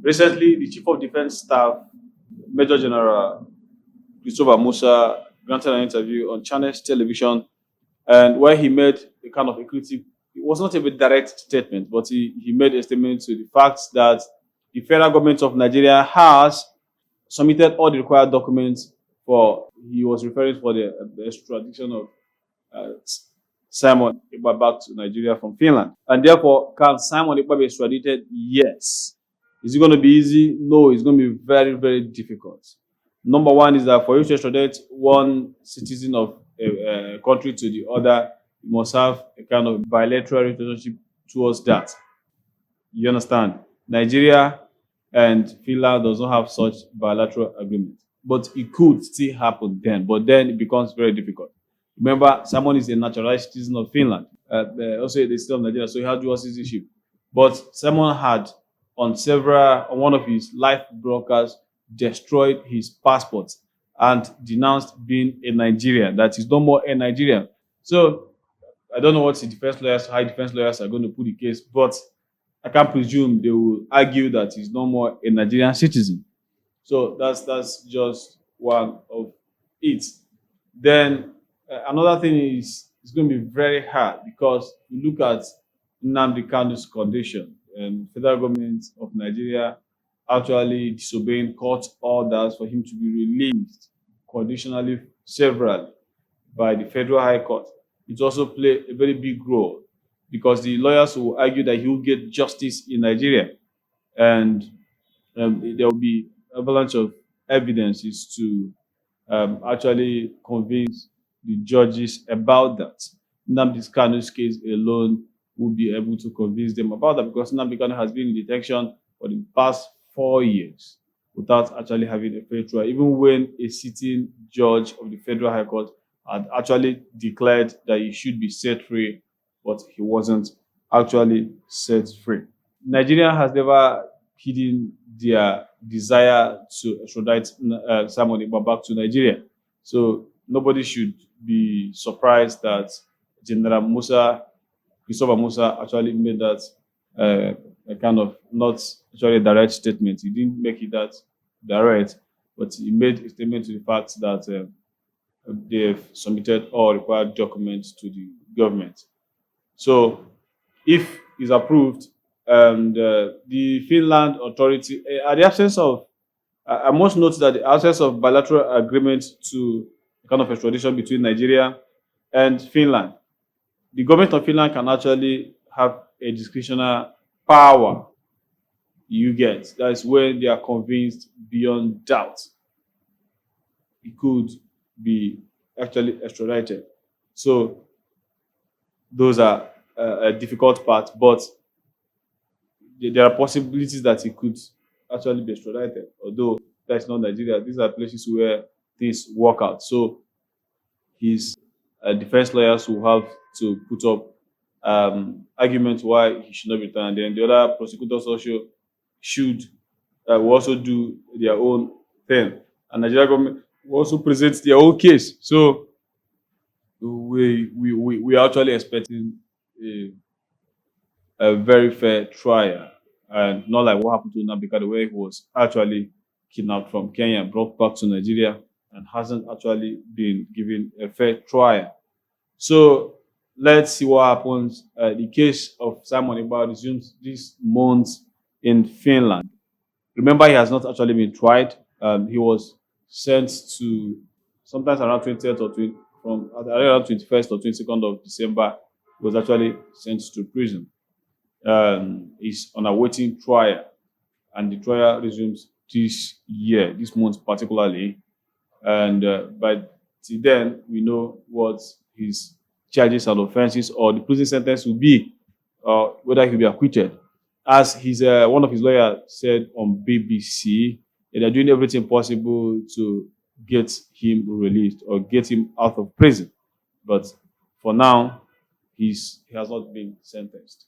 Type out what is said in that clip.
Recently, the Chief of Defense Staff, Major General Christopher Musa, granted an interview on Channels Television, and where he made a kind of a critique. It was not a very direct statement, but he made a statement to the fact that the federal government of Nigeria has submitted all the required documents for, he was referring for the extradition of uh, Simon Ekpa back to Nigeria from Finland. And therefore, can Simon Ekpa be extradited? Yes. Is it going to be easy? No, it's going to be very, very difficult. Number one is that for you to extradite one citizen of a country to the other, you must have a kind of bilateral relationship towards that. You understand? Nigeria and Finland does not have such bilateral agreement, but it could still happen then. But then it becomes very difficult. Remember, someone is a naturalized citizen of Finland, also the state of Nigeria, so he had dual citizenship. But Simon had on one of his live broadcasts destroyed his passport and denounced being a Nigerian, that he's no more a Nigerian. So I don't know what the defense lawyers, high defense lawyers are going to put the case, but I can't presume they will argue that he's no more a Nigerian citizen. So that's just one of it. Then another thing is it's going to be very hard because you look at Nnamdi Kanu's condition, and federal government of Nigeria actually disobeying court orders for him to be released conditionally severally by the Federal High Court. It also played a very big role because the lawyers will argue that he will get justice in Nigeria, and there will be avalanche of evidences to actually convince the judges about that. Nnamdi Kanu's case alone will be able to convince them about that because Nnamdi Kanu has been in detention for the past 4 years without actually having a fair trial, even when a sitting judge of the Federal High Court had actually declared that he should be set free, but he wasn't actually set free. Nigeria has never hidden their desire to extradite Simon Ekpa back to Nigeria. So nobody should be surprised that General Christopher Musa actually made that a kind of not actually a direct statement. He didn't make it that direct, but he made a statement to the fact that they've submitted all required documents to the government. So if it's approved, and the Finland authority, at the absence of, I must note that the absence of bilateral agreement to kind of extradition between Nigeria and Finland, the government of Finland can actually have a discretionary power. You get that is when they are convinced beyond doubt it could be actually extradited. So those are a difficult part, but there are possibilities that it could actually be extradited. Although that's not Nigeria, these are places where things work out. So his defense lawyers will have to put up arguments why he should not be returned. And then the other prosecutors also should will also do their own thing. And Nigeria government will also present their own case. So we are actually expecting a very fair trial, and not like what happened to Nnamdi Kanu, where he was actually kidnapped from Kenya, brought back to Nigeria, and hasn't actually been given a fair trial. So let's see what happens. The case of Simon Ekpa resumes this month in Finland. Remember, he has not actually been tried. He was sent to sometimes around 20th or 20, from around 21st or 22nd of December. He was actually sent to prison. Is on a waiting trial, and the trial resumes this year, this month particularly. And by then, we know what his charges and offenses or the prison sentence will be, whether he'll be acquitted. As his one of his lawyers said on BBC, they're doing everything possible to get him released or get him out of prison. But for now, he has not been sentenced.